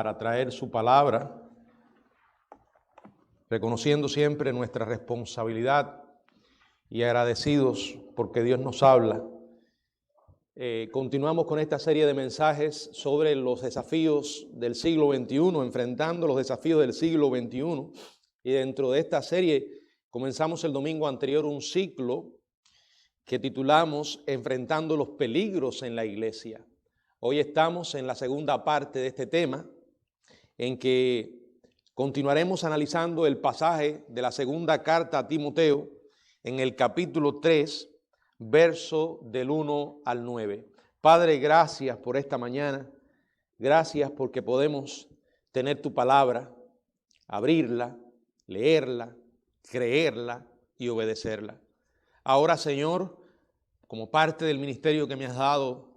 para traer su palabra, reconociendo siempre nuestra responsabilidad y agradecidos porque Dios nos habla. Continuamos con esta serie de mensajes sobre los desafíos del siglo XXI, enfrentando los desafíos del siglo XXI. Y dentro de esta serie comenzamos el domingo anterior un ciclo que titulamos Enfrentando los peligros en la iglesia. Hoy estamos en la segunda parte de este tema, en que continuaremos analizando el pasaje de la segunda carta a Timoteo en el capítulo 3, verso del 1 al 9. Padre, gracias por esta mañana. Gracias porque podemos tener tu palabra, abrirla, leerla, creerla y obedecerla. Ahora, Señor, como parte del ministerio que me has dado,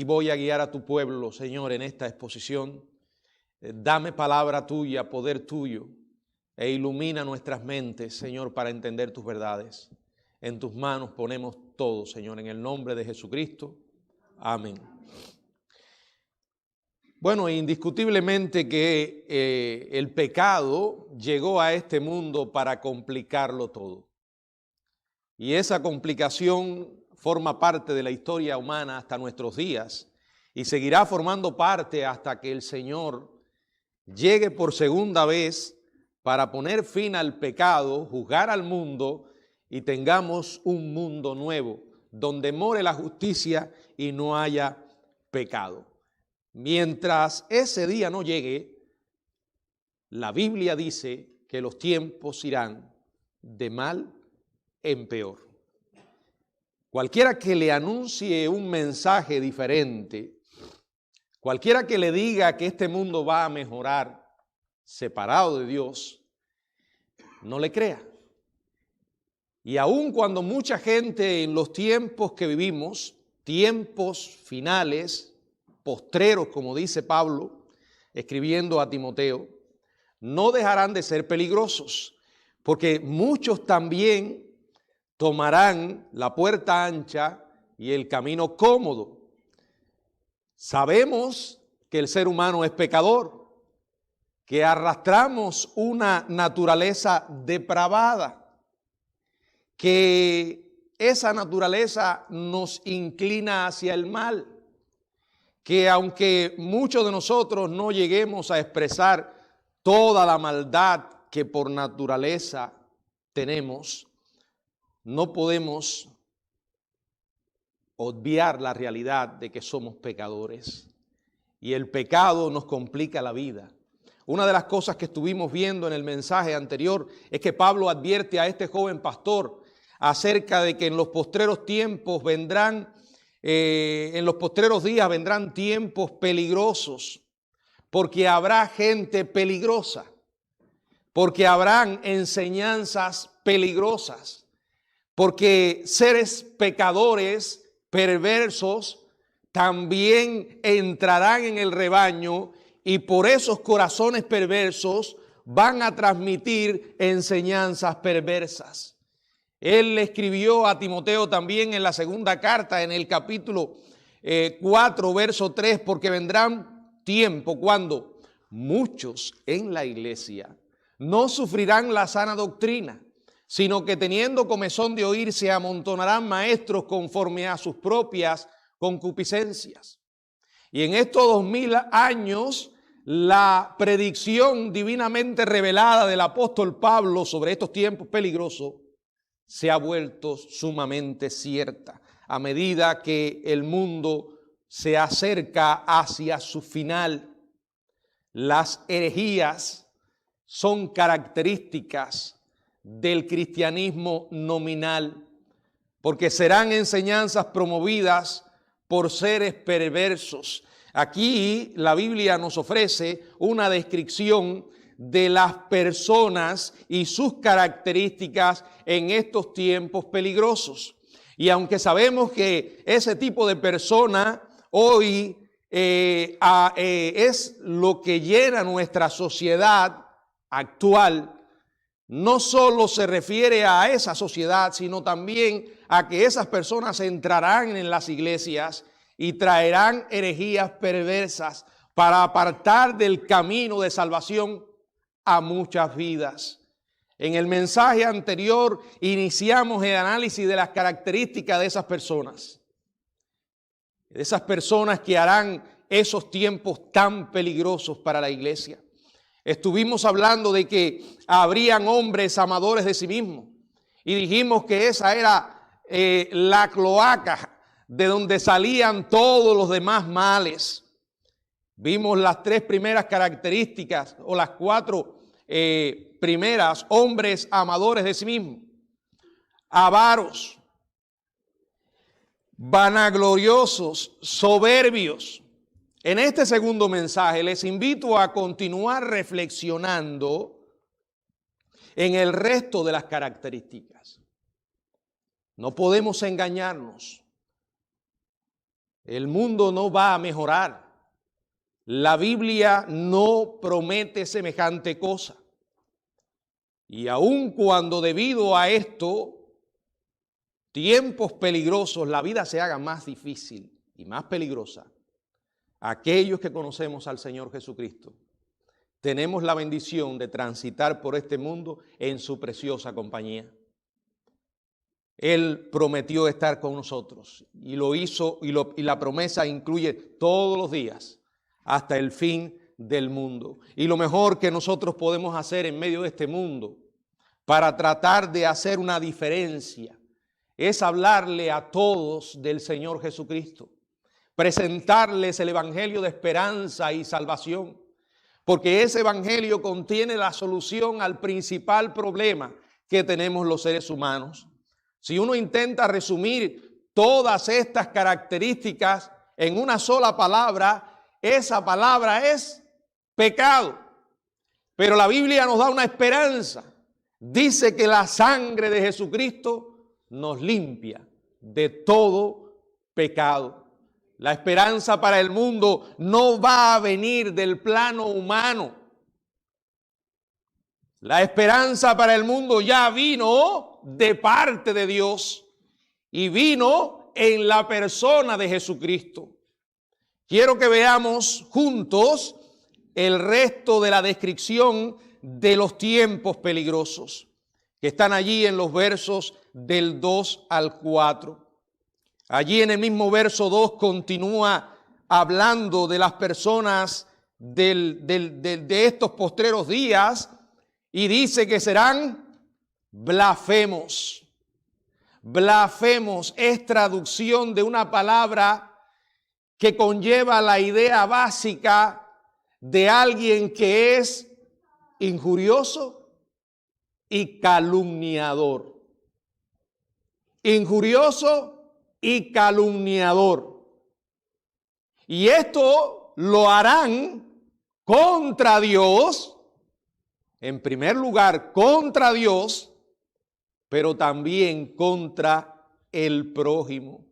voy a guiar a tu pueblo, Señor, en esta exposición. Dame palabra tuya, poder tuyo, e ilumina nuestras mentes, Señor, para entender tus verdades. En tus manos ponemos todo, Señor, en el nombre de Jesucristo. Amén. Bueno, indiscutiblemente que el pecado llegó a este mundo para complicarlo todo. Y esa complicación forma parte de la historia humana hasta nuestros días y seguirá formando parte hasta que el Señor llegue por segunda vez para poner fin al pecado, juzgar al mundo y tengamos un mundo nuevo donde more la justicia y no haya pecado. Mientras ese día no llegue, la Biblia dice que los tiempos irán de mal en peor. Cualquiera que le anuncie un mensaje diferente, cualquiera que le diga que este mundo va a mejorar separado de Dios, no le crea. Y aun cuando mucha gente en los tiempos que vivimos, tiempos finales, postreros, como dice Pablo, escribiendo a Timoteo, no dejarán de ser peligrosos, porque muchos también tomarán la puerta ancha y el camino cómodo. Sabemos que el ser humano es pecador, que arrastramos una naturaleza depravada, que esa naturaleza nos inclina hacia el mal, que aunque muchos de nosotros no lleguemos a expresar toda la maldad que por naturaleza tenemos, no podemos obviar la realidad de que somos pecadores y el pecado nos complica la vida. Una de las cosas que estuvimos viendo en el mensaje anterior es que Pablo advierte a este joven pastor acerca de que en los postreros tiempos en los postreros días vendrán tiempos peligrosos, porque habrá gente peligrosa, porque habrán enseñanzas peligrosas. Porque seres pecadores, perversos, también entrarán en el rebaño y por esos corazones perversos van a transmitir enseñanzas perversas. Él le escribió a Timoteo también en la segunda carta, en el capítulo 4, verso 3, porque vendrán tiempo cuando muchos en la iglesia no sufrirán la sana doctrina, sino que teniendo comezón de oír se amontonarán maestros conforme a sus propias concupiscencias. Y en estos 2000 años, la predicción divinamente revelada del apóstol Pablo sobre estos tiempos peligrosos se ha vuelto sumamente cierta a medida que el mundo se acerca hacia su final. Las herejías son características del cristianismo nominal, porque serán enseñanzas promovidas por seres perversos. Aquí la Biblia nos ofrece una descripción de las personas y sus características en estos tiempos peligrosos. Y aunque sabemos que ese tipo de persona hoy es lo que llena nuestra sociedad actual, no solo se refiere a esa sociedad, sino también a que esas personas entrarán en las iglesias y traerán herejías perversas, para apartar del camino de salvación a muchas vidas. En el mensaje anterior iniciamos el análisis de las características de esas personas. De esas personas que harán esos tiempos tan peligrosos para la iglesia. Estuvimos hablando de que habrían hombres amadores de sí mismos. Y dijimos que esa era la cloaca de donde salían todos los demás males. Vimos las 3 primeras características o las 4 primeras: hombres amadores de sí mismos, avaros, vanagloriosos, soberbios. En este segundo mensaje les invito a continuar reflexionando en el resto de las características. No podemos engañarnos. El mundo no va a mejorar. La Biblia no promete semejante cosa. Y aun cuando debido a esto, tiempos peligrosos, la vida se haga más difícil y más peligrosa, aquellos que conocemos al Señor Jesucristo, tenemos la bendición de transitar por este mundo en su preciosa compañía. Él prometió estar con nosotros y lo hizo, y la promesa incluye todos los días hasta el fin del mundo. Y lo mejor que nosotros podemos hacer en medio de este mundo para tratar de hacer una diferencia es hablarle a todos del Señor Jesucristo, presentarles el evangelio de esperanza y salvación, porque ese evangelio contiene la solución al principal problema que tenemos los seres humanos. Si uno intenta resumir todas estas características en una sola palabra, esa palabra es pecado. Pero la Biblia nos da una esperanza. Dice que la sangre de Jesucristo nos limpia de todo pecado. La esperanza para el mundo no va a venir del plano humano. La esperanza para el mundo ya vino de parte de Dios y vino en la persona de Jesucristo. Quiero que veamos juntos el resto de la descripción de los tiempos peligrosos que están allí en los versos del 2 al 4. Allí en el mismo verso 2 continúa hablando de las personas de estos postreros días y dice que serán blasfemos. Blasfemos es traducción de una palabra que conlleva la idea básica de alguien que es injurioso y calumniador. Injurioso y calumniador. Y esto lo harán contra Dios, en primer lugar contra Dios, pero también contra el prójimo.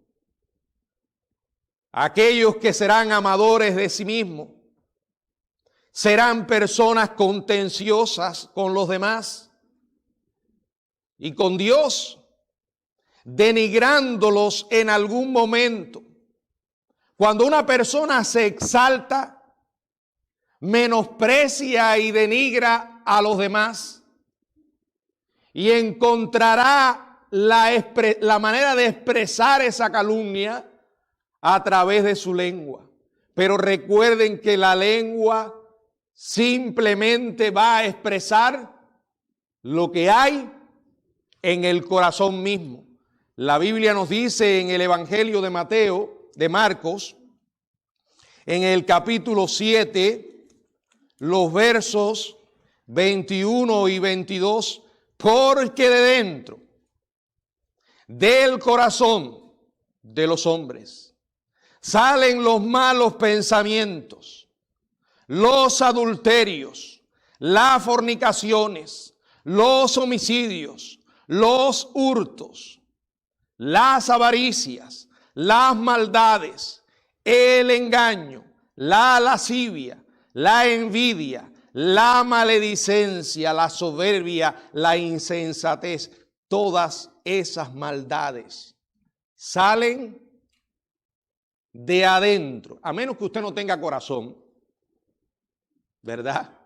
Aquellos que serán amadores de sí mismos, serán personas contenciosas con los demás y con Dios, denigrándolos en algún momento. Cuando una persona se exalta, menosprecia y denigra a los demás y encontrará la manera de expresar esa calumnia a través de su lengua. Pero recuerden que la lengua simplemente va a expresar lo que hay en el corazón mismo. La Biblia nos dice en el Evangelio de Marcos, en el capítulo 7, los versos 21 y 22, porque de dentro del corazón de los hombres salen los malos pensamientos, los adulterios, las fornicaciones, los homicidios, los hurtos, las avaricias, las maldades, el engaño, la lascivia, la envidia, la maledicencia, la soberbia, la insensatez. Todas esas maldades salen de adentro, a menos que usted no tenga corazón. ¿verdad?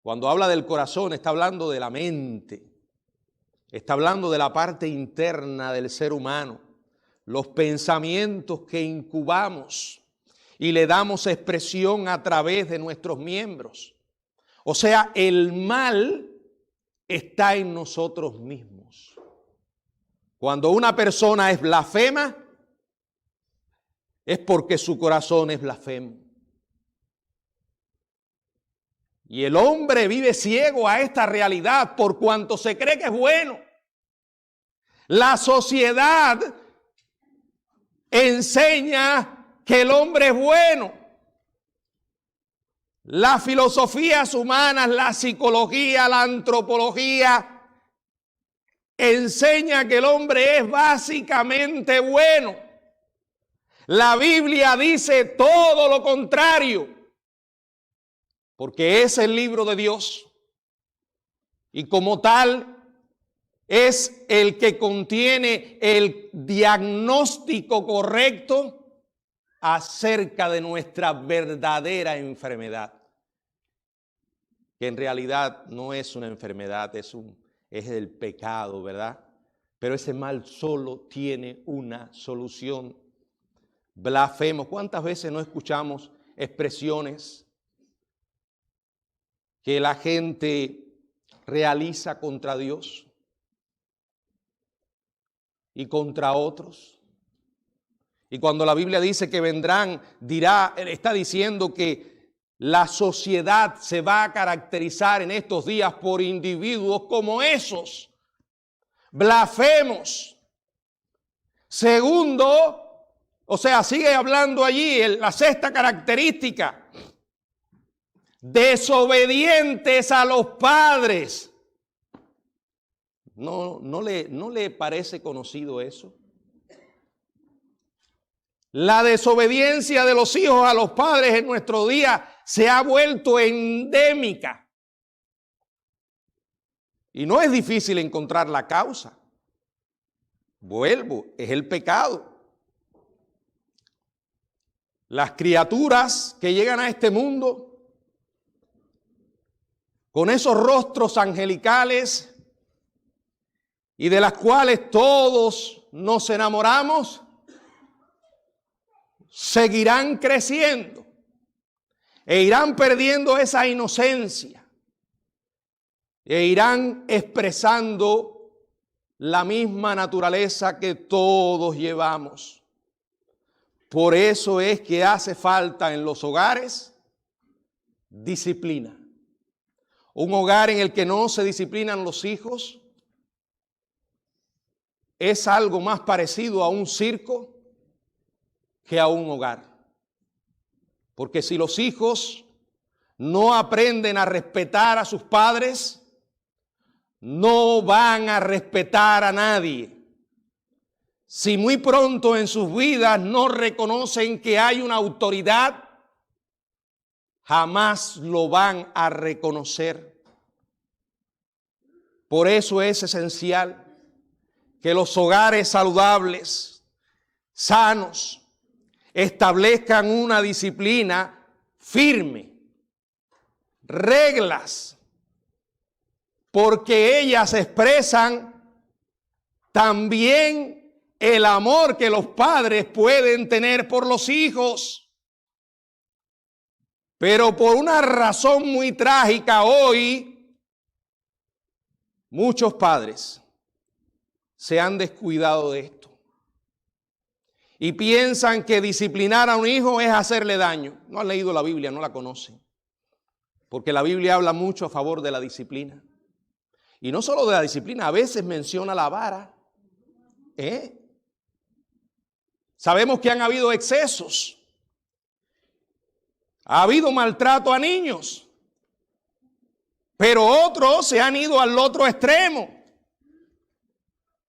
Cuando habla del corazón, está hablando de la mente, está hablando de la parte interna del ser humano, los pensamientos que incubamos y le damos expresión a través de nuestros miembros. O sea, el mal está en nosotros mismos. Cuando una persona es blasfema, es porque su corazón es blasfemo. Y el hombre vive ciego a esta realidad por cuanto se cree que es bueno. La sociedad enseña que el hombre es bueno. Las filosofías humanas, la psicología, la antropología, enseña que el hombre es básicamente bueno. La Biblia dice todo lo contrario, porque es el libro de Dios y como tal es el que contiene el diagnóstico correcto acerca de nuestra verdadera enfermedad, que en realidad no es una enfermedad, es el pecado, ¿verdad? Pero ese mal solo tiene una solución. Blasfemos. ¿Cuántas veces no escuchamos expresiones que la gente realiza contra Dios y contra otros? Y cuando la Biblia dice que vendrán, está diciendo que la sociedad se va a caracterizar en estos días por individuos como esos, blasfemos. Segundo, o sea, sigue hablando allí la sexta característica, desobedientes a los padres. ¿No le parece conocido eso? La desobediencia de los hijos a los padres en nuestro día se ha vuelto endémica. Y no es difícil encontrar la causa. Vuelvo, es el pecado. Las criaturas que llegan a este mundo con esos rostros angelicales y de las cuales todos nos enamoramos, seguirán creciendo e irán perdiendo esa inocencia e irán expresando la misma naturaleza que todos llevamos. Por eso es que hace falta en los hogares disciplina. Un hogar en el que no se disciplinan los hijos es algo más parecido a un circo que a un hogar. Porque si los hijos no aprenden a respetar a sus padres, no van a respetar a nadie. Si muy pronto en sus vidas no reconocen que hay una autoridad, jamás lo van a reconocer. Por eso es esencial que los hogares saludables, sanos, establezcan una disciplina firme, reglas, porque ellas expresan también el amor que los padres pueden tener por los hijos. Pero por una razón muy trágica hoy, muchos padres se han descuidado de esto y piensan que disciplinar a un hijo es hacerle daño. No han leído la Biblia, no la conocen, porque la Biblia habla mucho a favor de la disciplina. Y no solo de la disciplina, a veces menciona la vara. Sabemos que han habido excesos. Ha habido maltrato a niños. Pero otros se han ido al otro extremo.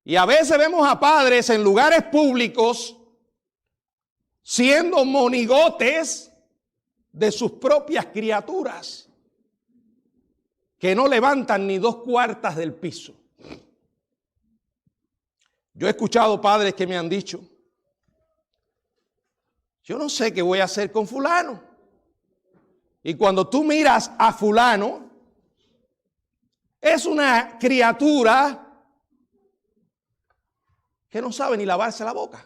Y a veces vemos a padres en lugares públicos siendo monigotes de sus propias criaturas, que no levantan ni 2/4 del piso. Yo he escuchado padres que me han dicho: yo no sé qué voy a hacer con fulano. Y cuando tú miras a fulano, es una criatura que no sabe ni lavarse la boca.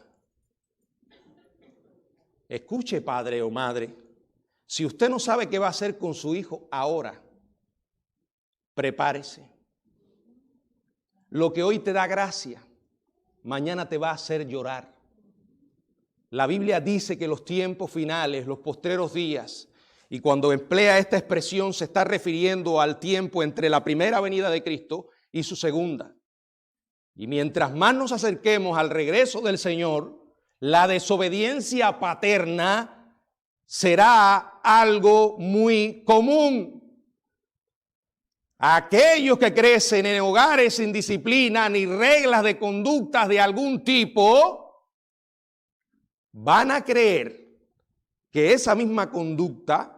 Escuche, padre o madre, si usted no sabe qué va a hacer con su hijo ahora, prepárese. Lo que hoy te da gracia, mañana te va a hacer llorar. La Biblia dice que los tiempos finales, los postreros días, y cuando emplea esta expresión se está refiriendo al tiempo entre la primera venida de Cristo y su segunda. Y mientras más nos acerquemos al regreso del Señor, la desobediencia paterna será algo muy común. Aquellos que crecen en hogares sin disciplina ni reglas de conductas de algún tipo, van a creer que esa misma conducta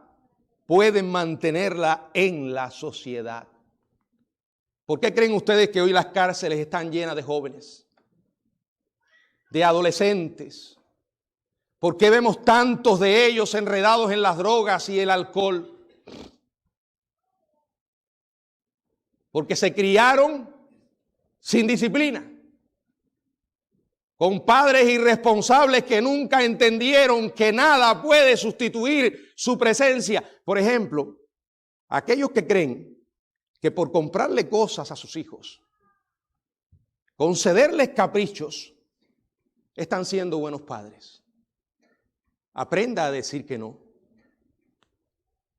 pueden mantenerla en la sociedad. ¿Por qué creen ustedes que hoy las cárceles están llenas de jóvenes, de adolescentes? ¿Por qué vemos tantos de ellos enredados en las drogas y el alcohol? Porque se criaron sin disciplina, con padres irresponsables que nunca entendieron que nada puede sustituir su presencia. Por ejemplo, aquellos que creen que por comprarle cosas a sus hijos, concederles caprichos, están siendo buenos padres. Aprenda a decir que no.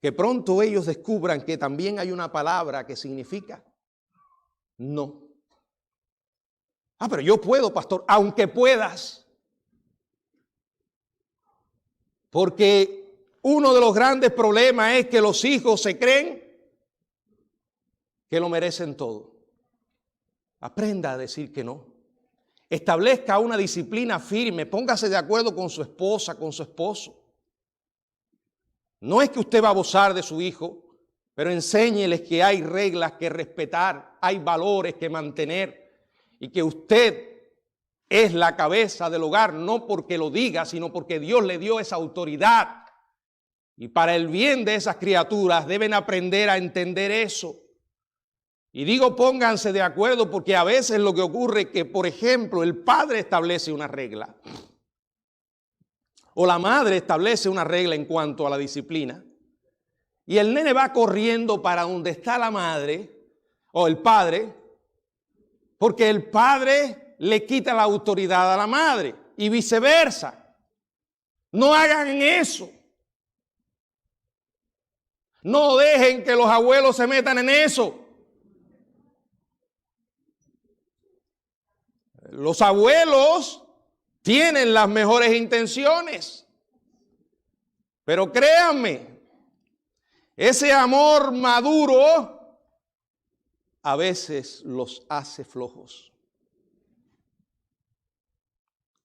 Que pronto ellos descubran que también hay una palabra que significa no. Ah, pero yo puedo, pastor, aunque puedas. Porque uno de los grandes problemas es que los hijos se creen que lo merecen todo. Aprenda a decir que no. Establezca una disciplina firme, póngase de acuerdo con su esposa, con su esposo. No es que usted va a abusar de su hijo, pero enséñeles que hay reglas que respetar, hay valores que mantener y que usted es la cabeza del hogar, no porque lo diga, sino porque Dios le dio esa autoridad. Y para el bien de esas criaturas deben aprender a entender eso. Y digo pónganse de acuerdo porque a veces lo que ocurre es que, por ejemplo, el padre establece una regla o la madre establece una regla en cuanto a la disciplina y el nene va corriendo para donde está la madre o el padre porque el padre le quita la autoridad a la madre y viceversa. No hagan eso. No dejen que los abuelos se metan en eso. Los abuelos tienen las mejores intenciones, pero créanme, ese amor maduro a veces los hace flojos.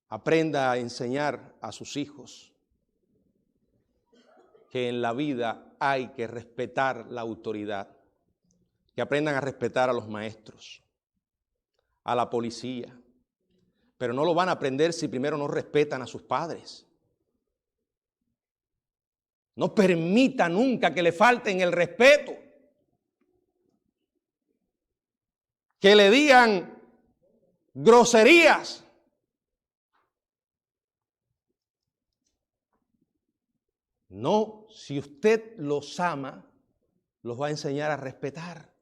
Aprenda a enseñar a sus hijos que en la vida hay que respetar la autoridad, que aprendan a respetar a los maestros, a la policía. Pero no lo van a aprender si primero no respetan a sus padres. No permita nunca que le falten el respeto. Que le digan groserías. No, si usted los ama, los va a enseñar a respetar.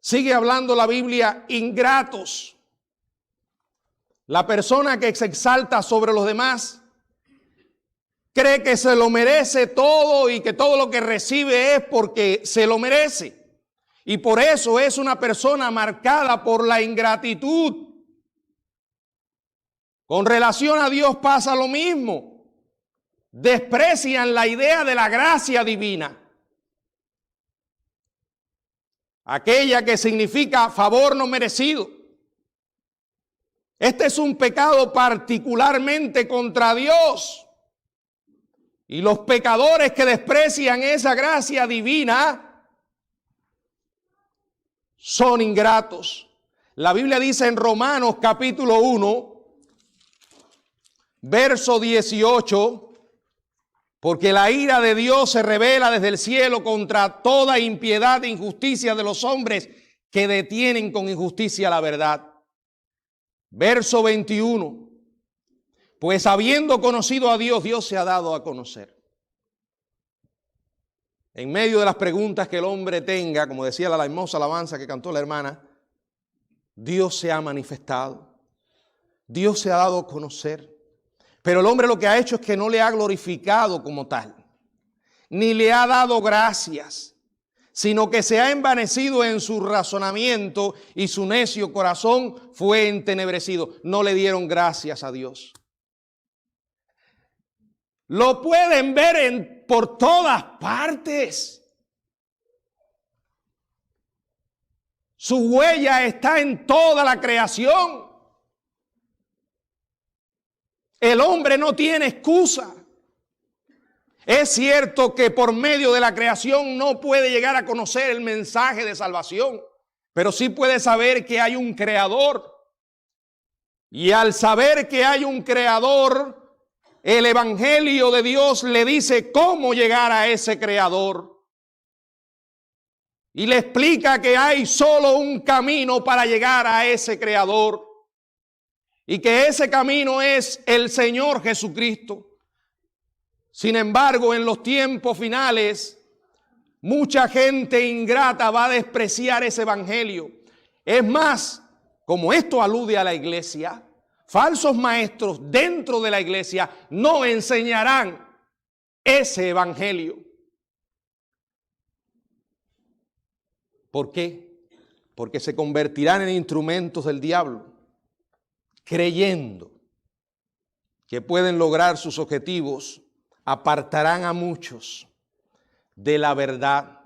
Sigue hablando la Biblia, ingratos. La persona que se exalta sobre los demás cree que se lo merece todo y que todo lo que recibe es porque se lo merece. Y por eso es una persona marcada por la ingratitud. Con relación a Dios pasa lo mismo. Desprecian la idea de la gracia divina. Aquella que significa favor no merecido. Este es un pecado particularmente contra Dios. Y los pecadores que desprecian esa gracia divina son ingratos. La Biblia dice en Romanos capítulo 1, verso 18, Porque la ira de Dios se revela desde el cielo contra toda impiedad e injusticia de los hombres que detienen con injusticia la verdad. Verso 21. Pues habiendo conocido a Dios, Dios se ha dado a conocer. En medio de las preguntas que el hombre tenga, como decía la hermosa alabanza que cantó la hermana, Dios se ha manifestado. Dios se ha dado a conocer. Pero el hombre lo que ha hecho es que no le ha glorificado como tal, ni le ha dado gracias, sino que se ha envanecido en su razonamiento y su necio corazón fue entenebrecido. No le dieron gracias a Dios. Lo pueden ver por todas partes. Su huella está en toda la creación. El hombre no tiene excusa. Es cierto que por medio de la creación no puede llegar a conocer el mensaje de salvación, pero sí puede saber que hay un creador. Y al saber que hay un creador, el evangelio de Dios le dice cómo llegar a ese creador. Y le explica que hay solo un camino para llegar a ese creador. Y que ese camino es el Señor Jesucristo. Sin embargo, en los tiempos finales, mucha gente ingrata va a despreciar ese evangelio. Es más, como esto alude a la iglesia, falsos maestros dentro de la iglesia no enseñarán ese evangelio. ¿Por qué? Porque se convertirán en instrumentos del diablo, creyendo que pueden lograr sus objetivos, apartarán a muchos de la verdad.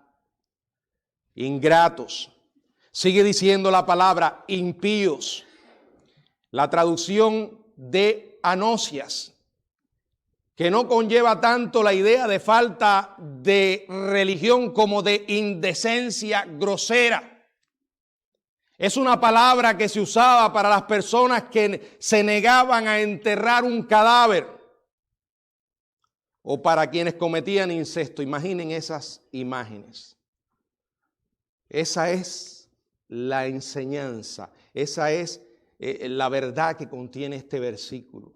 Ingratos. Sigue diciendo la palabra impíos. La traducción de anosias, que no conlleva tanto la idea de falta de religión como de indecencia grosera. Es una palabra que se usaba para las personas que se negaban a enterrar un cadáver o para quienes cometían incesto. Imaginen esas imágenes. Esa es la enseñanza, esa es la verdad que contiene este versículo.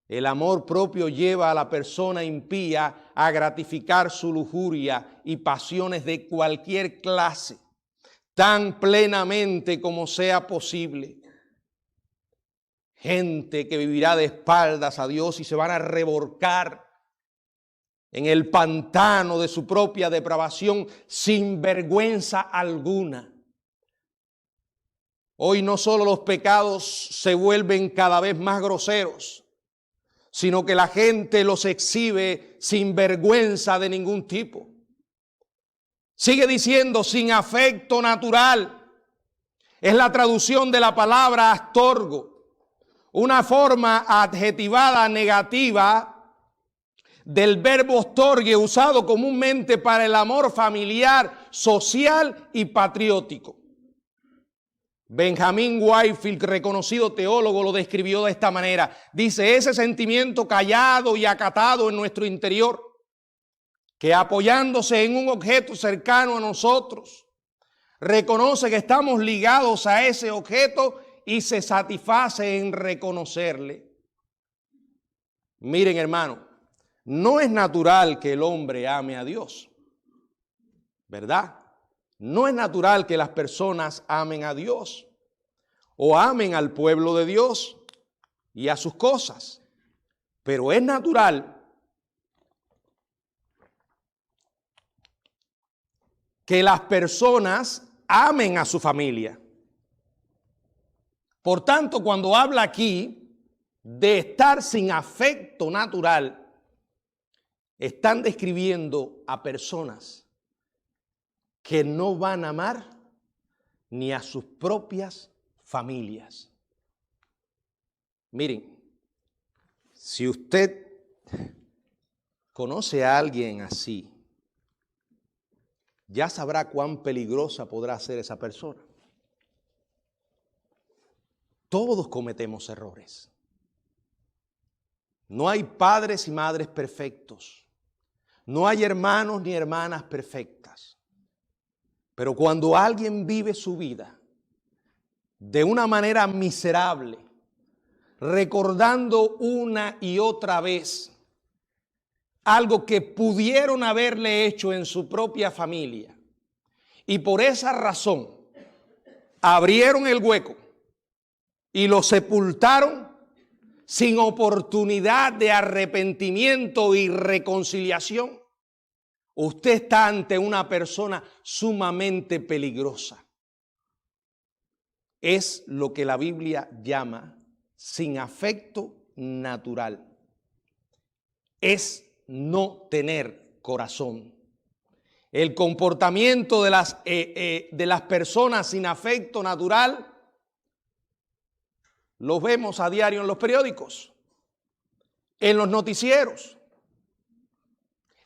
El amor propio lleva a la persona impía a gratificar su lujuria y pasiones de cualquier clase, tan plenamente como sea posible. Gente que vivirá de espaldas a Dios y se van a revolcar en el pantano de su propia depravación sin vergüenza alguna. Hoy no solo los pecados se vuelven cada vez más groseros, sino que la gente los exhibe sin vergüenza de ningún tipo. Sigue diciendo sin afecto natural. Es la traducción de la palabra astorgo, una forma adjetivada negativa del verbo storge, usado comúnmente para el amor familiar, social y patriótico. Benjamin Whitefield, reconocido teólogo, lo describió de esta manera. Dice, ese sentimiento callado y acatado en nuestro interior, que apoyándose en un objeto cercano a nosotros, reconoce que estamos ligados a ese objeto y se satisface en reconocerle. Miren, hermano, no es natural que el hombre ame a Dios, ¿verdad? No es natural que las personas amen a Dios o amen al pueblo de Dios y a sus cosas, pero es natural que las personas amen a su familia. Por tanto, cuando habla aquí de estar sin afecto natural, están describiendo a personas que no van a amar ni a sus propias familias. Miren, si usted conoce a alguien así, ya sabrá cuán peligrosa podrá ser esa persona. Todos cometemos errores. No hay padres y madres perfectos. No hay hermanos ni hermanas perfectas. Pero cuando alguien vive su vida de una manera miserable, recordando una y otra vez algo que pudieron haberle hecho en su propia familia, y por esa razón abrieron el hueco y lo sepultaron sin oportunidad de arrepentimiento y reconciliación, usted está ante una persona sumamente peligrosa. Es lo que la Biblia llama sin afecto natural. Es no tener corazón. El comportamiento de las personas sin afecto natural los vemos a diario en los periódicos, en los noticieros.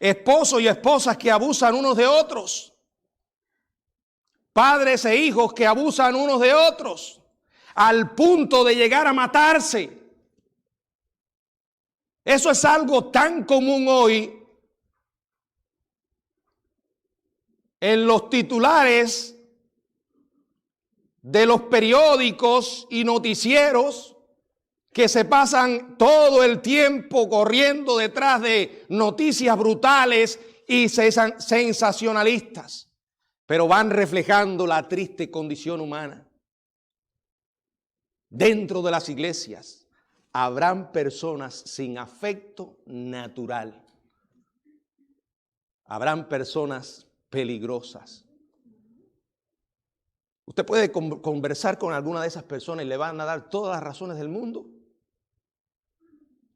Esposos y esposas que abusan unos de otros. Padres e hijos que abusan unos de otros, al punto de llegar a matarse. Eso es algo tan común hoy en los titulares de los periódicos y noticieros, que se pasan todo el tiempo corriendo detrás de noticias brutales y sensacionalistas, pero van reflejando la triste condición humana. Dentro de las iglesias habrán personas sin afecto natural. Habrán personas peligrosas. Usted puede conversar con alguna de esas personas y le van a dar todas las razones del mundo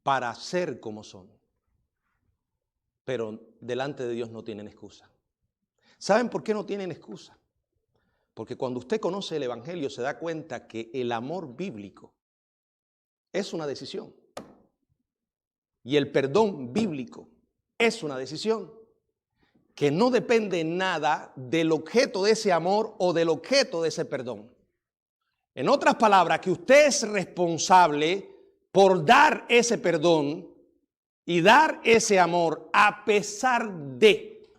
para ser como son. Pero delante de Dios no tienen excusa. ¿Saben por qué no tienen excusa? Porque cuando usted conoce el Evangelio se da cuenta que el amor bíblico es una decisión. Y el perdón bíblico es una decisión que no depende nada del objeto de ese amor o del objeto de ese perdón. En otras palabras, que usted es responsable por dar ese perdón y dar ese amor a pesar de.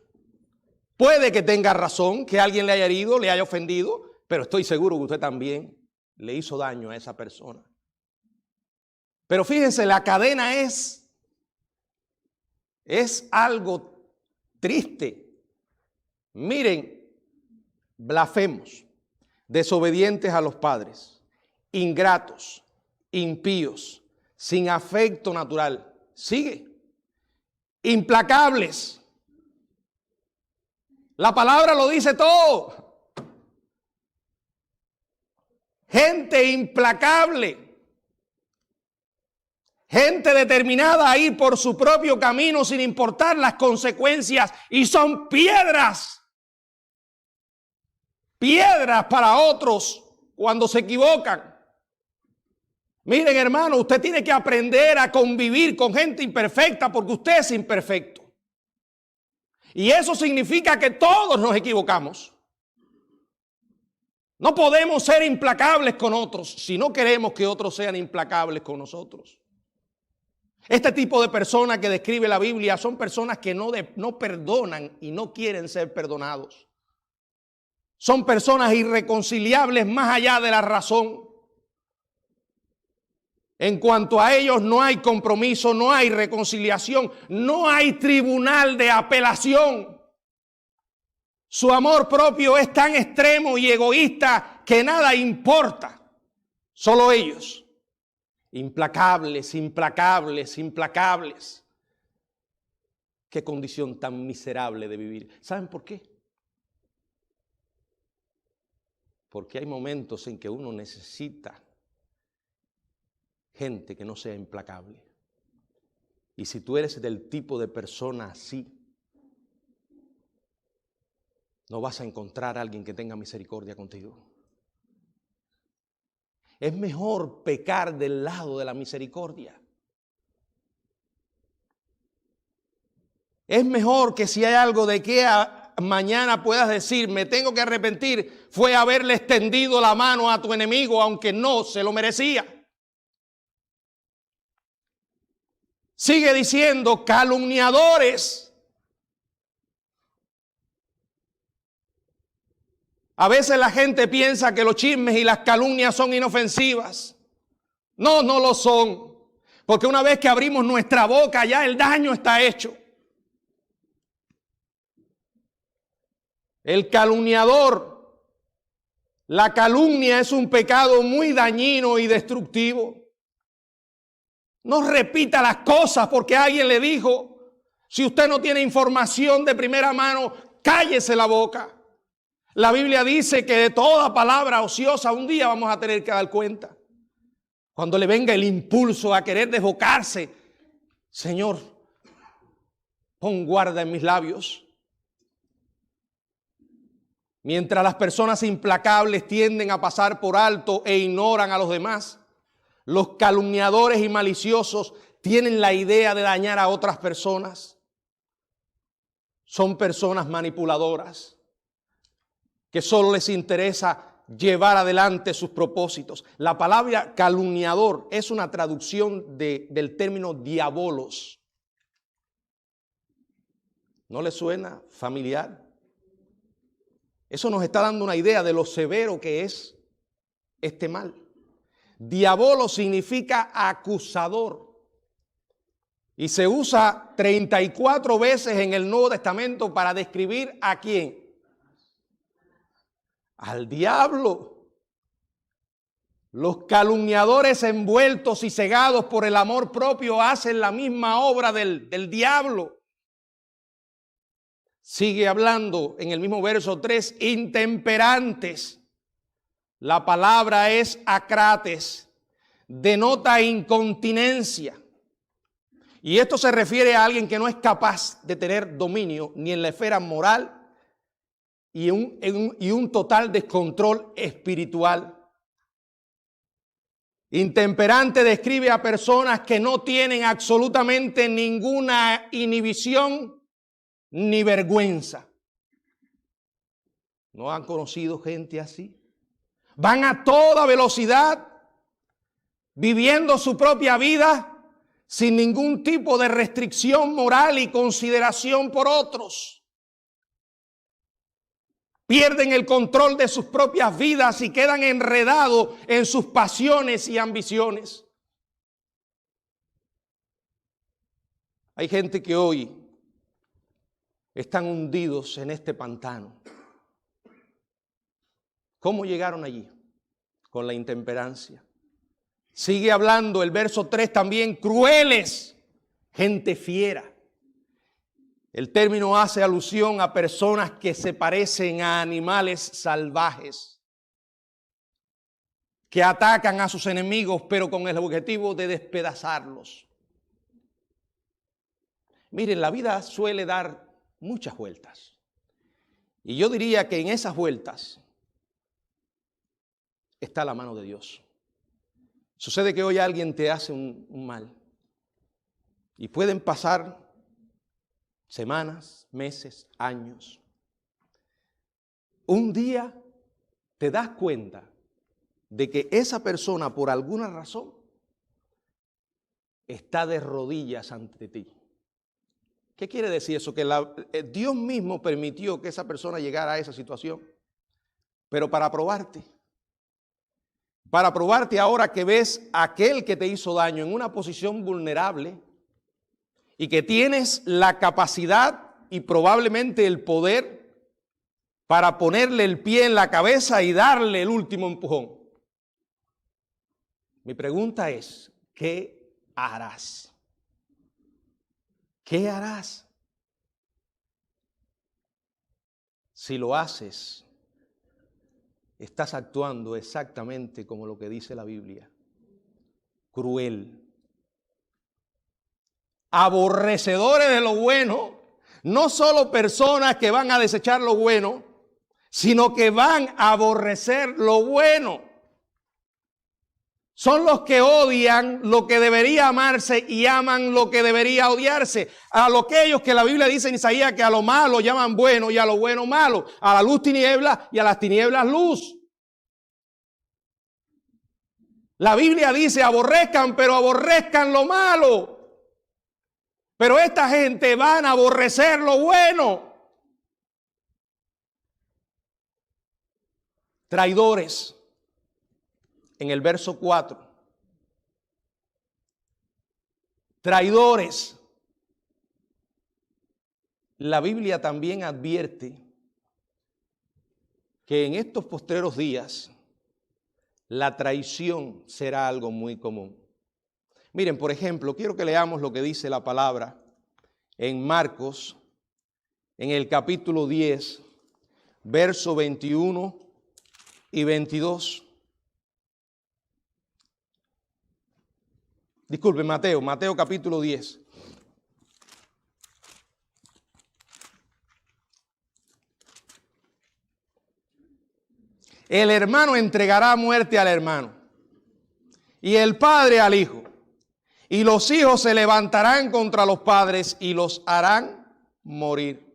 Puede que tenga razón, que alguien le haya herido, le haya ofendido, pero estoy seguro que usted también le hizo daño a esa persona. Pero fíjense, la cadena es algo triste. Miren, blasfemos, desobedientes a los padres, ingratos, impíos, sin afecto natural. Sigue. Implacables. La palabra lo dice todo. Gente implacable. Gente determinada a ir por su propio camino sin importar las consecuencias, y son piedras. Piedras para otros cuando se equivocan. Miren, hermano, usted tiene que aprender a convivir con gente imperfecta porque usted es imperfecto. Y eso significa que todos nos equivocamos. No podemos ser implacables con otros si no queremos que otros sean implacables con nosotros. Este tipo de personas que describe la Biblia son personas que no perdonan y no quieren ser perdonados. Son personas irreconciliables más allá de la razón. En cuanto a ellos no hay compromiso, no hay reconciliación, no hay tribunal de apelación. Su amor propio es tan extremo y egoísta que nada importa, solo ellos. Implacables, implacables, implacables. Qué condición tan miserable de vivir. ¿Saben por qué? Porque hay momentos en que uno necesita gente que no sea implacable. Y si tú eres del tipo de persona así, no vas a encontrar a alguien que tenga misericordia contigo. Es mejor pecar del lado de la misericordia. Es mejor que si hay algo de que mañana puedas decir, me tengo que arrepentir, fue haberle extendido la mano a tu enemigo, aunque no se lo merecía. Sigue diciendo calumniadores. A veces la gente piensa que los chismes y las calumnias son inofensivas. No, no lo son. Porque una vez que abrimos nuestra boca, ya el daño está hecho. El calumniador, la calumnia es un pecado muy dañino y destructivo. No repita las cosas porque alguien le dijo. Si usted no tiene información de primera mano, cállese la boca. La Biblia dice que de toda palabra ociosa un día vamos a tener que dar cuenta. Cuando le venga el impulso a querer desbocarse, Señor, pon guarda en mis labios. Mientras las personas implacables tienden a pasar por alto e ignoran a los demás, los calumniadores y maliciosos tienen la idea de dañar a otras personas. Son personas manipuladoras que solo les interesa llevar adelante sus propósitos. La palabra calumniador es una traducción del término diabolos. ¿No le suena familiar? Eso nos está dando una idea de lo severo que es este mal. Diabolo significa acusador. Y se usa 34 veces en el Nuevo Testamento para describir ¿a quién? Al diablo. Los calumniadores envueltos y cegados por el amor propio hacen la misma obra del diablo. Sigue hablando en el mismo verso 3, intemperantes. La palabra es acrates, denota incontinencia. Y esto se refiere a alguien que no es capaz de tener dominio ni en la esfera moral y un total descontrol espiritual. Intemperante describe a personas que no tienen absolutamente ninguna inhibición ni vergüenza. ¿No han conocido gente así? Van a toda velocidad, viviendo su propia vida sin ningún tipo de restricción moral y consideración por otros. Pierden el control de sus propias vidas y quedan enredados en sus pasiones y ambiciones. Hay gente que hoy están hundidos en este pantano. ¿Cómo llegaron allí? Con la intemperancia. Sigue hablando el verso 3 también, crueles, gente fiera. El término hace alusión a personas que se parecen a animales salvajes, que atacan a sus enemigos, pero con el objetivo de despedazarlos. Miren, la vida suele dar muchas vueltas. Y yo diría que en esas vueltas está la mano de Dios. Sucede que hoy alguien te hace un mal. Y pueden pasar semanas, meses, años. Un día te das cuenta de que esa persona por alguna razón está de rodillas ante ti. ¿Qué quiere decir eso? Que Dios mismo permitió que esa persona llegara a esa situación, pero para probarte. Para probarte ahora que ves a aquel que te hizo daño en una posición vulnerable y que tienes la capacidad y probablemente el poder para ponerle el pie en la cabeza y darle el último empujón. Mi pregunta es, ¿qué harás? ¿Qué harás? Si lo haces, estás actuando exactamente como lo que dice la Biblia. Cruel. Aborrecedores de lo bueno. No solo personas que van a desechar lo bueno, sino que van a aborrecer lo bueno. Son los que odian lo que debería amarse y aman lo que debería odiarse. A aquellos que la Biblia dice en Isaías que a lo malo llaman bueno y a lo bueno malo. A la luz tinieblas y a las tinieblas luz. La Biblia dice aborrezcan, pero aborrezcan lo malo. Pero esta gente van a aborrecer lo bueno. Traidores. En el verso 4. Traidores. La Biblia también advierte que en estos postreros días la traición será algo muy común. Miren, por ejemplo, quiero que leamos lo que dice la palabra en Marcos, en el capítulo 10, verso 21 y 22. Disculpe, Mateo capítulo 10. El hermano entregará muerte al hermano, y el padre al hijo, y los hijos se levantarán contra los padres y los harán morir.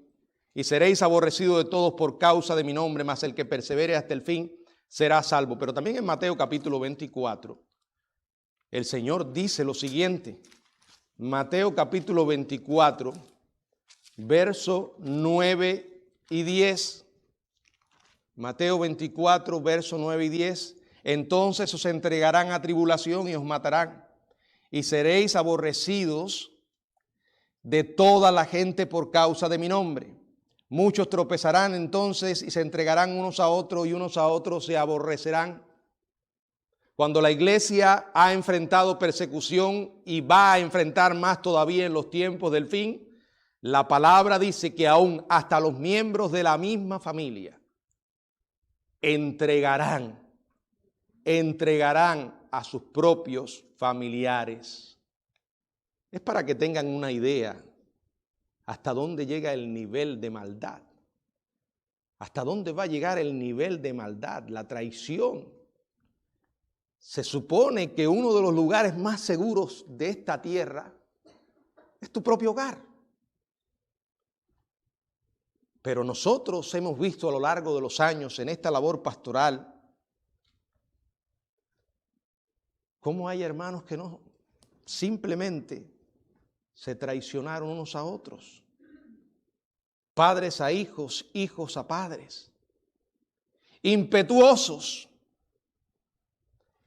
Y seréis aborrecidos de todos por causa de mi nombre, mas el que persevere hasta el fin será salvo. Pero también en Mateo capítulo 24, el Señor dice lo siguiente. Mateo capítulo 24, verso 9 y 10. Mateo 24, verso 9 y 10. Entonces os entregarán a tribulación y os matarán, y seréis aborrecidos de toda la gente por causa de mi nombre. Muchos tropezarán entonces y se entregarán unos a otros, y unos a otros se aborrecerán. Cuando la iglesia ha enfrentado persecución y va a enfrentar más todavía en los tiempos del fin, la palabra dice que aún hasta los miembros de la misma familia entregarán a sus propios familiares. Es para que tengan una idea hasta dónde llega el nivel de maldad. Hasta dónde va a llegar el nivel de maldad, la traición. Se supone que uno de los lugares más seguros de esta tierra es tu propio hogar. Pero nosotros hemos visto a lo largo de los años en esta labor pastoral cómo hay hermanos que no simplemente se traicionaron unos a otros. Padres a hijos, hijos a padres. Impetuosos.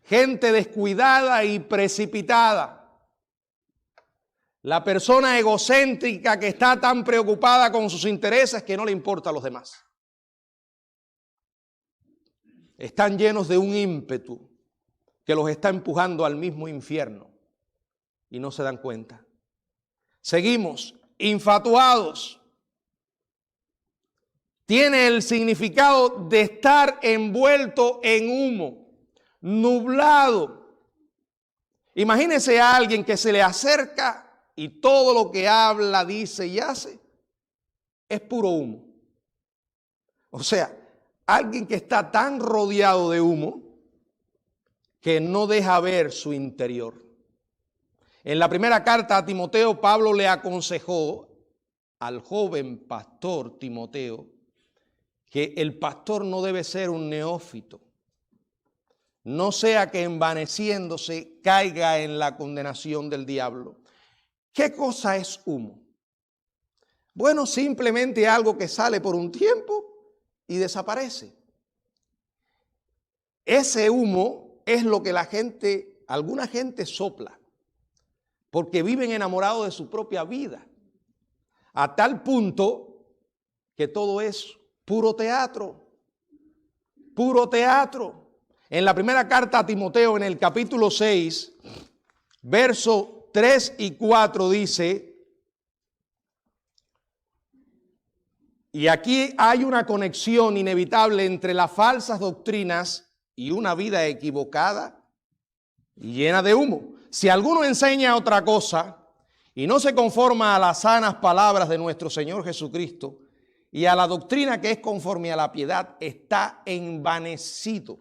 Gente descuidada y precipitada. La persona egocéntrica que está tan preocupada con sus intereses que no le importa a los demás. Están llenos de un ímpetu que los está empujando al mismo infierno y no se dan cuenta. Seguimos, infatuados. Tiene el significado de estar envuelto en humo, nublado. Imagínese a alguien que se le acerca y todo lo que habla, dice y hace es puro humo. O sea, alguien que está tan rodeado de humo que no deja ver su interior. En la primera carta a Timoteo, Pablo le aconsejó al joven pastor Timoteo que el pastor no debe ser un neófito. No sea que envaneciéndose caiga en la condenación del diablo. ¿Qué cosa es humo? Bueno, simplemente algo que sale por un tiempo y desaparece. Ese humo es lo que alguna gente sopla, porque viven enamorados de su propia vida, a tal punto que todo es puro teatro, puro teatro. En la primera carta a Timoteo, en el capítulo 6, verso 3 y 4 dice, y aquí hay una conexión inevitable entre las falsas doctrinas y una vida equivocada y llena de humo. Si alguno enseña otra cosa y no se conforma a las sanas palabras de nuestro Señor Jesucristo y a la doctrina que es conforme a la piedad, está envanecido.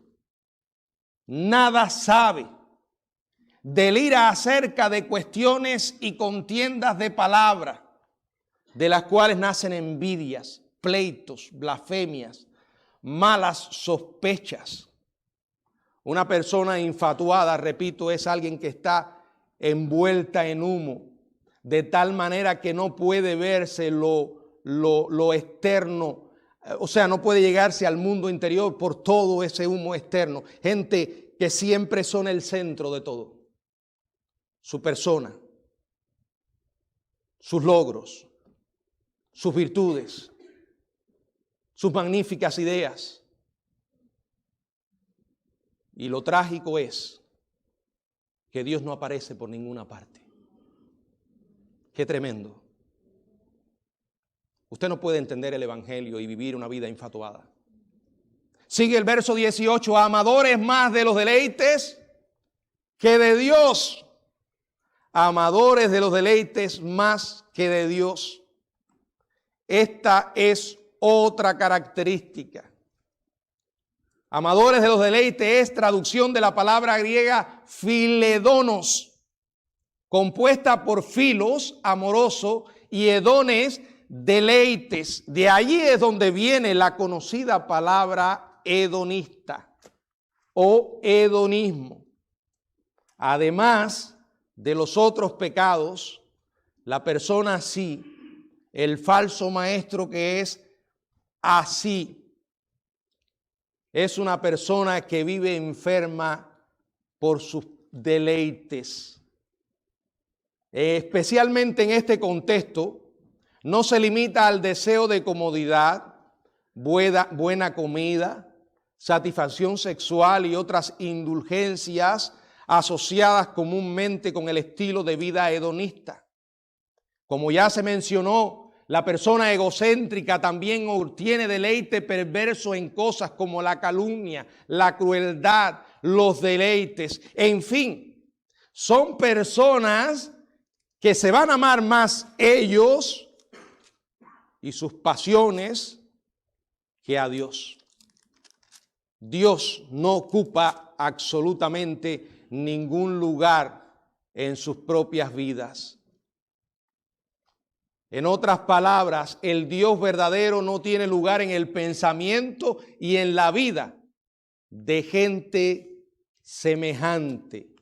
Nada sabe. Delira acerca de cuestiones y contiendas de palabra, de las cuales nacen envidias, pleitos, blasfemias, malas sospechas. Una persona infatuada, repito, es alguien que está envuelta en humo, de tal manera que no puede verse lo externo, o sea, no puede llegarse al mundo interior por todo ese humo externo. Gente que siempre son el centro de todo. Su persona, sus logros, sus virtudes, sus magníficas ideas. Y lo trágico es que Dios no aparece por ninguna parte. Qué tremendo. Usted no puede entender el evangelio y vivir una vida infatuada. Sigue el verso 18, amadores más de los deleites que de Dios. Amadores de los deleites más que de Dios. Esta es otra característica. Amadores de los deleites es traducción de la palabra griega filedonos, compuesta por filos, amoroso, y edones, deleites. De allí es donde viene la conocida palabra hedonista o hedonismo. Además de los otros pecados, la persona así, el falso maestro que es así, es una persona que vive enferma por sus deleites. Especialmente en este contexto, no se limita al deseo de comodidad, buena comida, satisfacción sexual y otras indulgencias asociadas comúnmente con el estilo de vida hedonista. Como ya se mencionó, la persona egocéntrica también obtiene deleite perverso en cosas como la calumnia, la crueldad, los deleites. En fin, son personas que se van a amar más ellos y sus pasiones que a Dios. Dios no ocupa absolutamente ningún lugar en sus propias vidas. En otras palabras, el Dios verdadero no tiene lugar en el pensamiento y en la vida de gente semejante,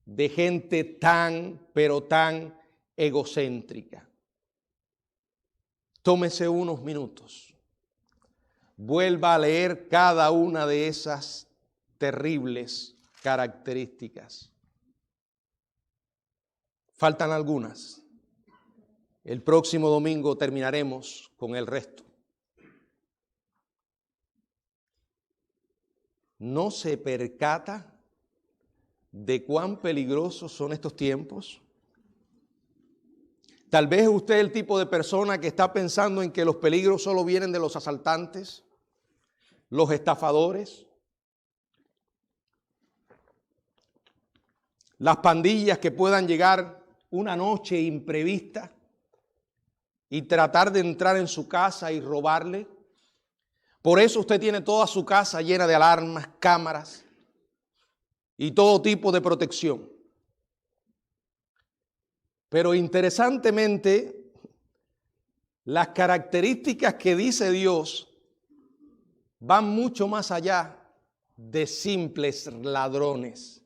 de gente tan, pero tan egocéntrica. Tómese unos minutos, vuelva a leer cada una de esas terribles características. Faltan algunas. El próximo domingo terminaremos con el resto. ¿No se percata de cuán peligrosos son estos tiempos? Tal vez usted es el tipo de persona que está pensando en que los peligros solo vienen de los asaltantes, los estafadores, las pandillas que puedan llegar una noche imprevista y tratar de entrar en su casa y robarle. Por eso usted tiene toda su casa llena de alarmas, cámaras y todo tipo de protección. Pero interesantemente, las características que dice Dios van mucho más allá de simples ladrones.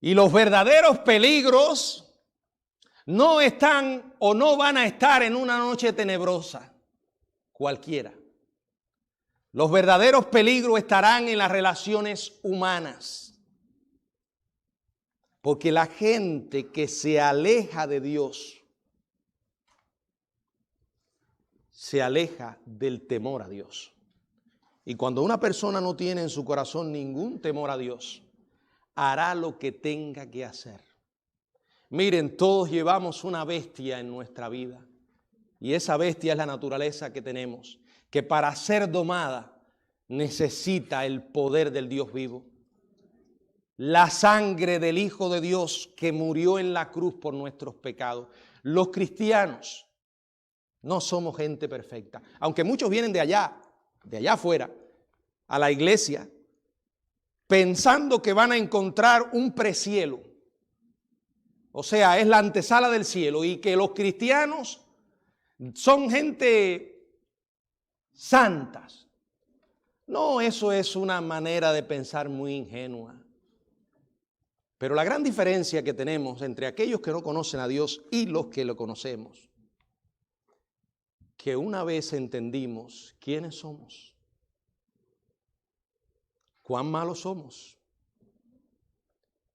Y los verdaderos peligros no están o no van a estar en una noche tenebrosa cualquiera. Los verdaderos peligros estarán en las relaciones humanas. Porque la gente que se aleja de Dios, se aleja del temor a Dios. Y cuando una persona no tiene en su corazón ningún temor a Dios, hará lo que tenga que hacer. Miren, todos llevamos una bestia en nuestra vida. Y esa bestia es la naturaleza que tenemos, que para ser domada necesita el poder del Dios vivo. La sangre del Hijo de Dios que murió en la cruz por nuestros pecados. Los cristianos no somos gente perfecta. Aunque muchos vienen de allá afuera, a la iglesia, pensando que van a encontrar un precielo. O sea, es la antesala del cielo y que los cristianos son gente santas. No, eso es una manera de pensar muy ingenua. Pero la gran diferencia que tenemos entre aquellos que no conocen a Dios y los que lo conocemos, que una vez entendimos quiénes somos, cuán malos somos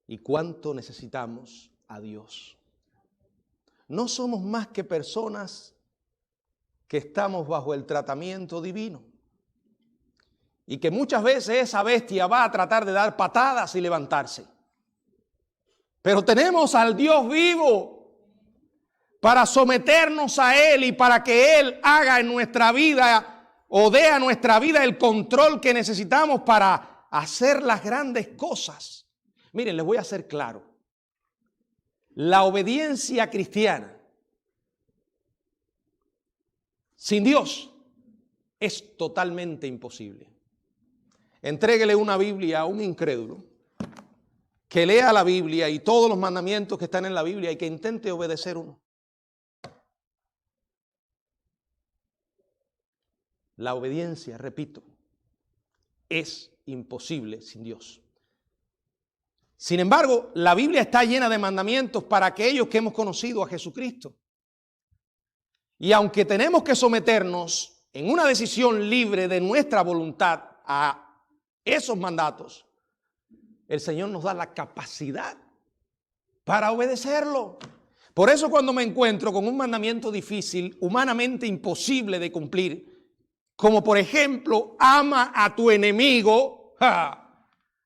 y cuánto necesitamos a Dios. No somos más que personas que estamos bajo el tratamiento divino y que muchas veces esa bestia va a tratar de dar patadas y levantarse. Pero tenemos al Dios vivo para someternos a Él y para que Él haga en nuestra vida o dé a nuestra vida el control que necesitamos para hacer las grandes cosas. Miren, les voy a hacer claro. La obediencia cristiana sin Dios es totalmente imposible. Entréguele una Biblia a un incrédulo que lea la Biblia y todos los mandamientos que están en la Biblia y que intente obedecer uno. La obediencia, repito, es imposible sin Dios. Sin embargo, la Biblia está llena de mandamientos para aquellos que hemos conocido a Jesucristo. Y aunque tenemos que someternos en una decisión libre de nuestra voluntad a esos mandatos, el Señor nos da la capacidad para obedecerlo. Por eso cuando me encuentro con un mandamiento difícil, humanamente imposible de cumplir, como por ejemplo, ama a tu enemigo,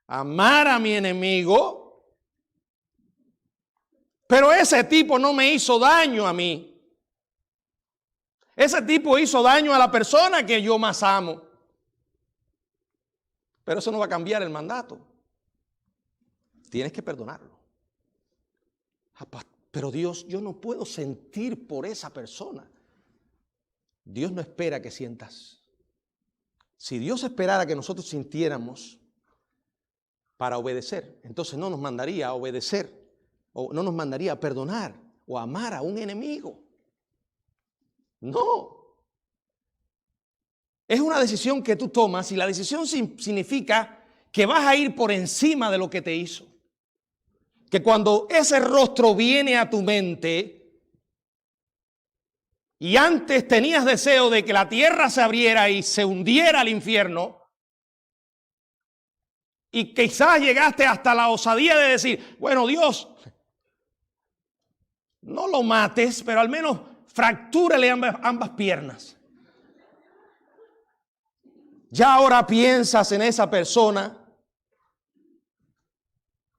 amar a mi enemigo, pero ese tipo no me hizo daño a mí. Ese tipo hizo daño a la persona que yo más amo. Pero eso no va a cambiar el mandato. Tienes que perdonarlo. Pero Dios, yo no puedo sentir por esa persona. Dios no espera que sientas. Si Dios esperara que nosotros sintiéramos para obedecer, entonces no nos mandaría a obedecer, o no nos mandaría a perdonar o a amar a un enemigo. No. Es una decisión que tú tomas y la decisión significa que vas a ir por encima de lo que te hizo. Que cuando ese rostro viene a tu mente y antes tenías deseo de que la tierra se abriera y se hundiera al infierno, y quizás llegaste hasta la osadía de decir, bueno, Dios, no lo mates, pero al menos fractúrale ambas piernas. Ya ahora piensas en esa persona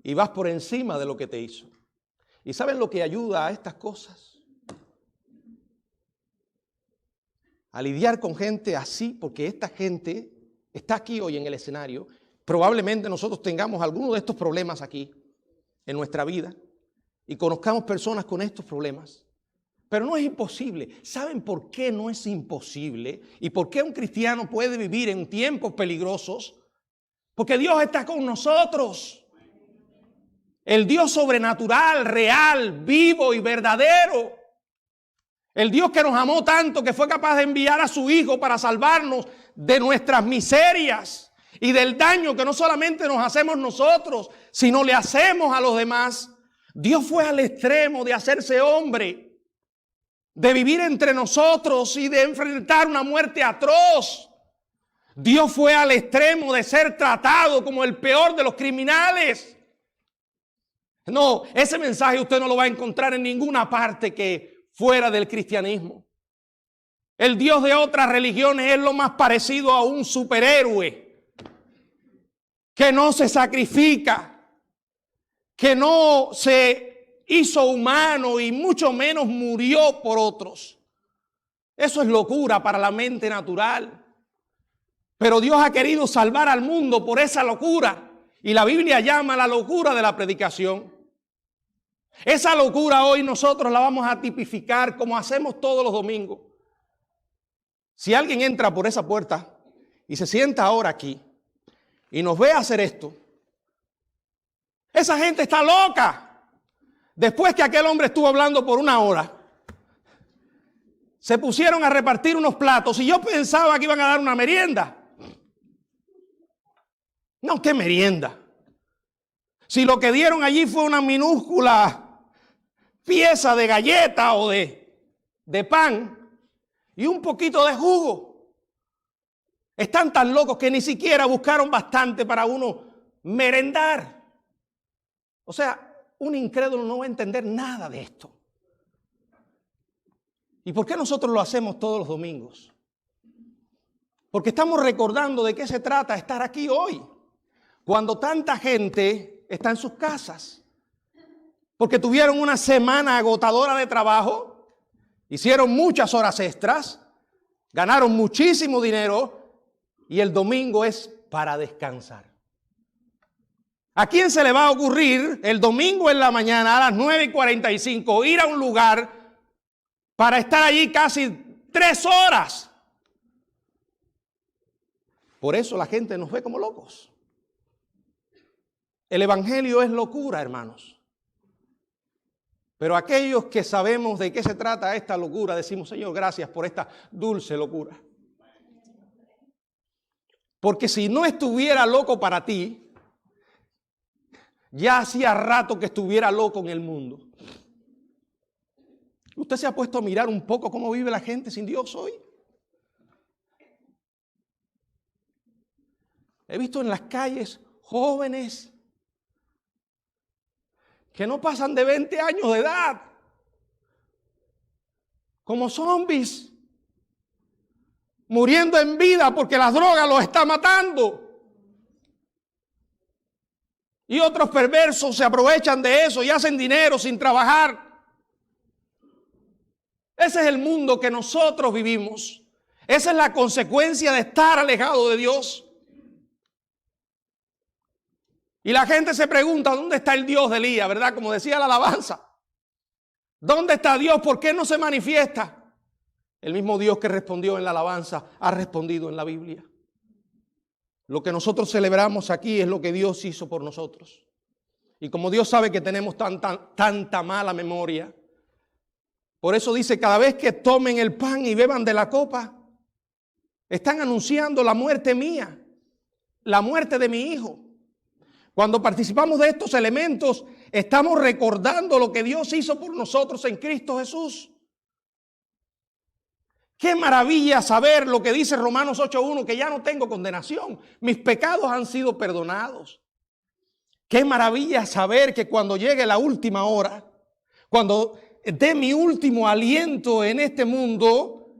y vas por encima de lo que te hizo. ¿Y saben lo que ayuda a estas cosas? A lidiar con gente así, porque esta gente está aquí hoy en el escenario. Probablemente nosotros tengamos alguno de estos problemas aquí en nuestra vida y conozcamos personas con estos problemas. Pero no es imposible. ¿Saben por qué no es imposible? ¿Y por qué un cristiano puede vivir en tiempos peligrosos? Porque Dios está con nosotros. El Dios sobrenatural, real, vivo y verdadero. El Dios que nos amó tanto que fue capaz de enviar a su Hijo para salvarnos de nuestras miserias y del daño que no solamente nos hacemos nosotros, sino le hacemos a los demás. Dios fue al extremo de hacerse hombre, de vivir entre nosotros y de enfrentar una muerte atroz. Dios fue al extremo de ser tratado como el peor de los criminales. No, ese mensaje usted no lo va a encontrar en ninguna parte que fuera del cristianismo. El Dios de otras religiones es lo más parecido a un superhéroe que no se sacrifica, que no se hizo humano y mucho menos murió por otros. Eso es locura para la mente natural. Pero Dios ha querido salvar al mundo por esa locura. Y la Biblia llama la locura de la predicación. Esa locura hoy nosotros la vamos a tipificar como hacemos todos los domingos. Si alguien entra por esa puerta y se sienta ahora aquí y nos ve hacer esto, esa gente está loca. Después que aquel hombre estuvo hablando por una hora, se pusieron a repartir unos platos y yo pensaba que iban a dar una merienda. No, ¿qué merienda? Si lo que dieron allí fue una minúscula pieza de galleta o de pan y un poquito de jugo, están tan locos que ni siquiera buscaron bastante para uno merendar. O sea, un incrédulo no va a entender nada de esto. ¿Y por qué nosotros lo hacemos todos los domingos? Porque estamos recordando de qué se trata estar aquí hoy, cuando tanta gente está en sus casas, porque tuvieron una semana agotadora de trabajo, hicieron muchas horas extras, ganaron muchísimo dinero y el domingo es para descansar. ¿A quién se le va a ocurrir el domingo en la mañana a las 9:45 ir a un lugar para estar allí casi 3 horas? Por eso la gente nos ve como locos. El evangelio es locura, hermanos. Pero aquellos que sabemos de qué se trata esta locura, decimos, Señor, gracias por esta dulce locura. Porque si no estuviera loco para ti, ya hacía rato que estuviera loco en el mundo. ¿Usted se ha puesto a mirar un poco cómo vive la gente sin Dios hoy? He visto en las calles jóvenes que no pasan de 20 años de edad, como zombies, muriendo en vida porque la droga los está matando. Y otros perversos se aprovechan de eso y hacen dinero sin trabajar. Ese es el mundo que nosotros vivimos. Esa es la consecuencia de estar alejado de Dios. Y la gente se pregunta, ¿dónde está el Dios de Elías? ¿Verdad? Como decía la alabanza. ¿Dónde está Dios? ¿Por qué no se manifiesta? El mismo Dios que respondió en la alabanza ha respondido en la Biblia. Lo que nosotros celebramos aquí es lo que Dios hizo por nosotros. Y como Dios sabe que tenemos tanta mala memoria, por eso dice, cada vez que tomen el pan y beban de la copa, están anunciando la muerte mía, la muerte de mi hijo. Cuando participamos de estos elementos, estamos recordando lo que Dios hizo por nosotros en Cristo Jesús. Qué maravilla saber lo que dice Romanos 8:1, que ya no tengo condenación. Mis pecados han sido perdonados. Qué maravilla saber que cuando llegue la última hora, cuando dé mi último aliento en este mundo,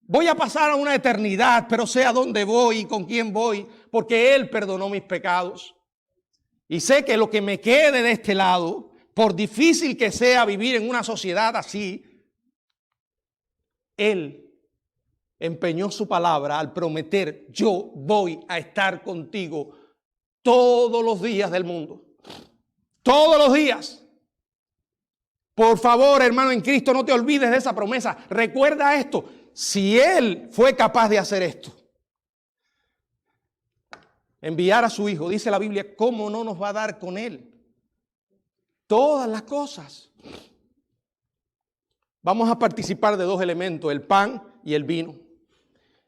voy a pasar a una eternidad, pero sé a dónde voy y con quién voy, porque Él perdonó mis pecados. Y sé que lo que me quede de este lado, por difícil que sea vivir en una sociedad así, Él empeñó su palabra al prometer, yo voy a estar contigo todos los días del mundo. Todos los días. Por favor, hermano en Cristo, no te olvides de esa promesa. Recuerda esto. Si Él fue capaz de hacer esto, enviar a su Hijo, dice la Biblia, ¿cómo no nos va a dar con Él todas las cosas? Vamos a participar de 2 elementos, el pan y el vino.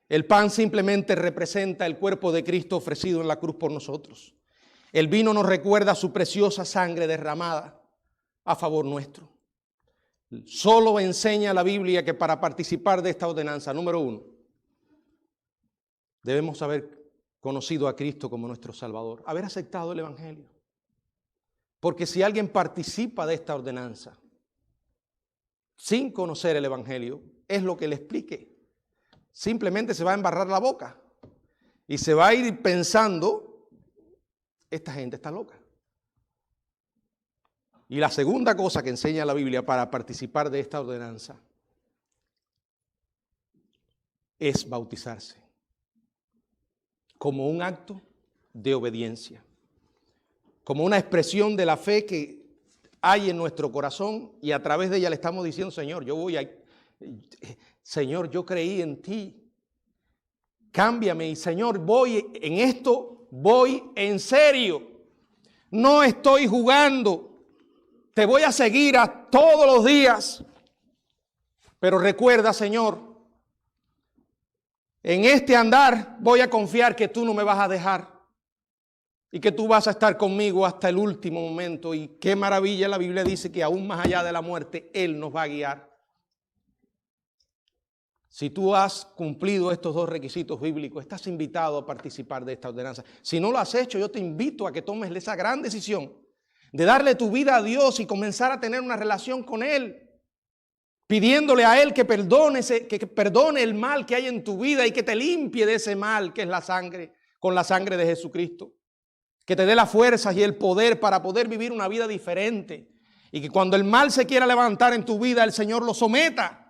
El pan simplemente representa el cuerpo de Cristo ofrecido en la cruz por nosotros. El vino nos recuerda su preciosa sangre derramada a favor nuestro. Solo enseña la Biblia que para participar de esta ordenanza, número 1, debemos haber conocido a Cristo como nuestro Salvador, haber aceptado el Evangelio. Porque si alguien participa de esta ordenanza sin conocer el Evangelio, es lo que le explique. Simplemente se va a embarrar la boca y se va a ir pensando, esta gente está loca. Y la segunda cosa que enseña la Biblia para participar de esta ordenanza es bautizarse como un acto de obediencia, como una expresión de la fe que hay en nuestro corazón y a través de ella le estamos diciendo, Señor, Señor, yo creí en ti, cámbiame y Señor, voy en esto, voy en serio, no estoy jugando, te voy a seguir a todos los días, pero recuerda, Señor, en este andar voy a confiar que tú no me vas a dejar y que tú vas a estar conmigo hasta el último momento. Y qué maravilla, la Biblia dice que aún más allá de la muerte, Él nos va a guiar. Si tú has cumplido estos dos requisitos bíblicos, estás invitado a participar de esta ordenanza. Si no lo has hecho, yo te invito a que tomes esa gran decisión de darle tu vida a Dios y comenzar a tener una relación con Él, pidiéndole a Él que perdone el mal que hay en tu vida y que te limpie de ese mal que es la sangre, con la sangre de Jesucristo. Que te dé las fuerzas y el poder para poder vivir una vida diferente. Y que cuando el mal se quiera levantar en tu vida, el Señor lo someta.